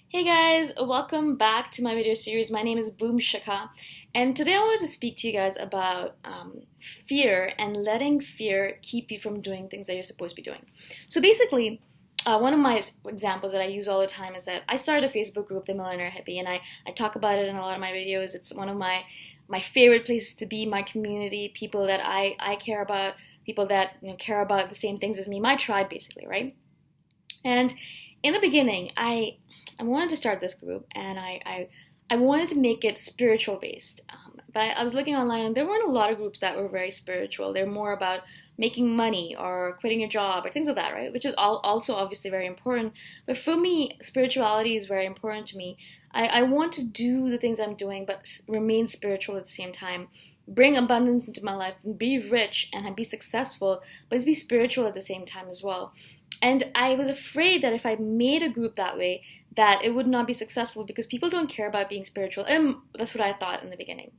Hey guys, welcome back to my video series. My name is Shikha, and today I wanted to speak to you guys about fear and letting fear keep you from doing things that you're supposed to be doing. So basically, one of my examples that I use all the time is that I started a Facebook group, the Millionaire Hippie, and I talk about it in a lot of my videos. It's one of my favorite places to be, my community, people that I care about, people that care about the same things as me, my tribe basically, right? And in the beginning, I wanted to start this group, and I wanted to make it spiritual based. But I was looking online, and there weren't a lot of groups that were very spiritual. They're more about making money or quitting your job or things like that, right? Which is also obviously very important. But for me, spirituality is very important to me. I want to do the things I'm doing, but remain spiritual at the same time. Bring abundance into my life and be rich and be successful, but be spiritual at the same time as well. And I was afraid that if I made a group that way, that it would not be successful because people don't care about being spiritual. And that's what I thought in the beginning.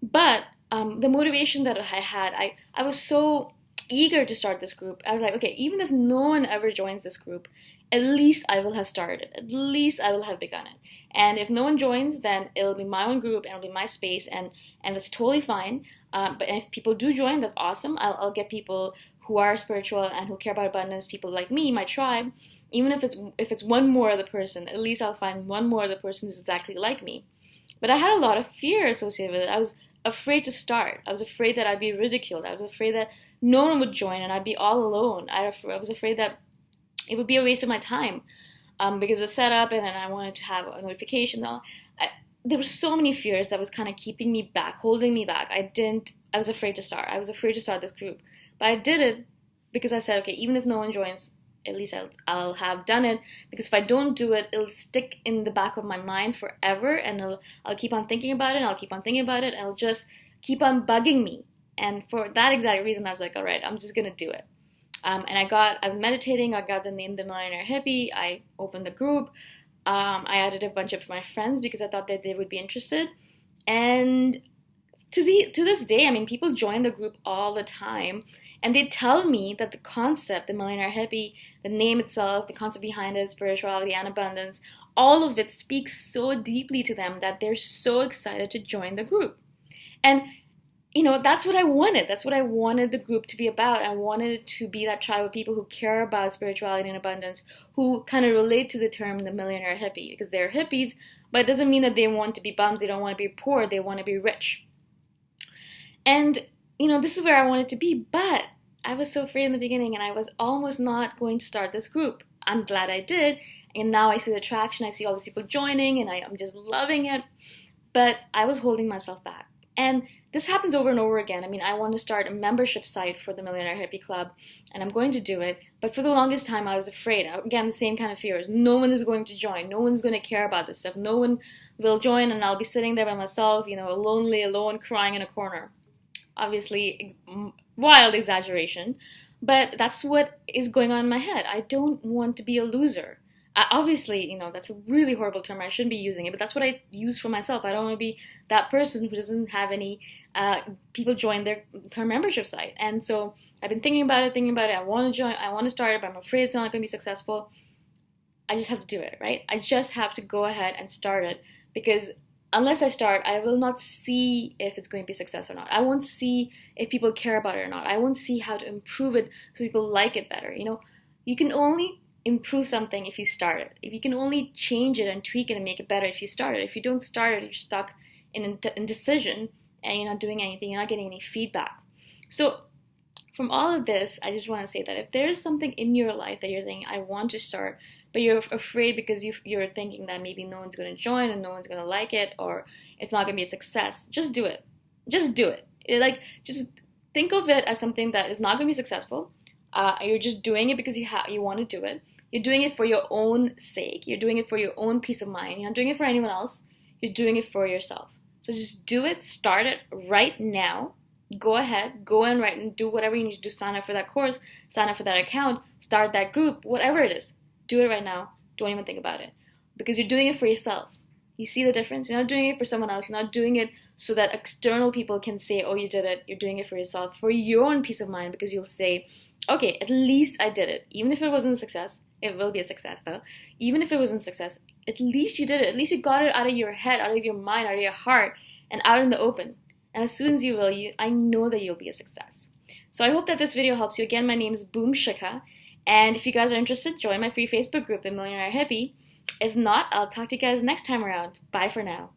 But the motivation that I had, I was so eager to start this group. I was like, okay, even if no one ever joins this group, at least I will have started it. At least I will have begun it. And if no one joins, then it'll be my own group and it'll be my space, and that's totally fine. But if people do join, that's awesome. I'll get people who are spiritual and who care about abundance, people like me, my tribe. Even if it's one more other person, at least I'll find one more other person who's exactly like me. But I had a lot of fear associated with it. I was afraid to start. I was afraid that I'd be ridiculed. I was afraid that no one would join and I'd be all alone. I was afraid that it would be a waste of my time because of setup, and then I wanted to have a notification. There were so many fears that was kind of keeping me back, holding me back. I was afraid to start. I was afraid to start this group. But I did it because I said, okay, even if no one joins, at least I'll have done it, because if I don't do it, it'll stick in the back of my mind forever, and I'll keep on thinking about it, and I'll keep on thinking about it, and it'll just keep on bugging me. And for that exact reason, I was like, all right, I'm just going to do it. And I was meditating, I got the name The Millionaire Hippie, I opened the group, I added a bunch of my friends because I thought that they would be interested. And to this day, I mean, people join the group all the time, and they tell me that the concept, the Millionaire Hippie, the name itself, the concept behind it, spirituality and abundance, all of it speaks so deeply to them that they're so excited to join the group. And that's what I wanted. That's what I wanted the group to be about. I wanted it to be that tribe of people who care about spirituality and abundance, who kind of relate to the term the Millionaire Hippie, because they're hippies, but it doesn't mean that they want to be bums, they don't want to be poor, they want to be rich. And, this is where I wanted to be, but I was so afraid in the beginning, and I was almost not going to start this group. I'm glad I did, and now I see the traction, I see all these people joining, and I'm just loving it, but I was holding myself back. And this happens over and over again. I mean, I want to start a membership site for the Millionaire Hippie Club, and I'm going to do it, but for the longest time I was afraid. Again, the same kind of fears. No one is going to join. No one's going to care about this stuff. No one will join, and I'll be sitting there by myself, lonely, alone, crying in a corner. Obviously, wild exaggeration, but that's what is going on in my head. I don't want to be a loser. Obviously, that's a really horrible term. I shouldn't be using it, but that's what I use for myself. I don't want to be that person who doesn't have any people join her membership site. And so I've been thinking about it. I want to join. I want to start it, but I'm afraid it's not going to be successful. I just have to do it, right? I just have to go ahead and start it, because unless I start, I will not see if it's going to be a success or not. I won't see if people care about it or not. I won't see how to improve it so people like it better. You can only improve something if you start it. If you can only change it and tweak it and make it better if you start it. If you don't start it, you're stuck in indecision and you're not doing anything. You're not getting any feedback. So from all of this, I just want to say that if there is something in your life that you're thinking, I want to start, but you're afraid because you're thinking that maybe no one's going to join and no one's going to like it, or it's not going to be a success, just do it. Just do it. Just think of it as something that is not going to be successful. You're just doing it because you want to do it. You're doing it for your own sake. You're doing it for your own peace of mind. You're not doing it for anyone else. You're doing it for yourself. So just do it. Start it right now. Go ahead. Go and write and do whatever you need to do. Sign up for that course. Sign up for that account. Start that group. Whatever it is. Do it right now. Don't even think about it. Because you're doing it for yourself. You see the difference? You're not doing it for someone else. You're not doing it so that external people can say, oh, you did it. You're doing it for yourself, for your own peace of mind, because you'll say, okay, at least I did it. Even if it wasn't a success, It will be a success though. Even if it wasn't a success, at least you did it. At least you got it out of your head, out of your mind, out of your heart, and out in the open. And as soon as you will, I know that you'll be a success. So I hope that this video helps you. Again, my name is Shikha. And if you guys are interested, join my free Facebook group, The Millionaire Hippie. If not, I'll talk to you guys next time around. Bye for now.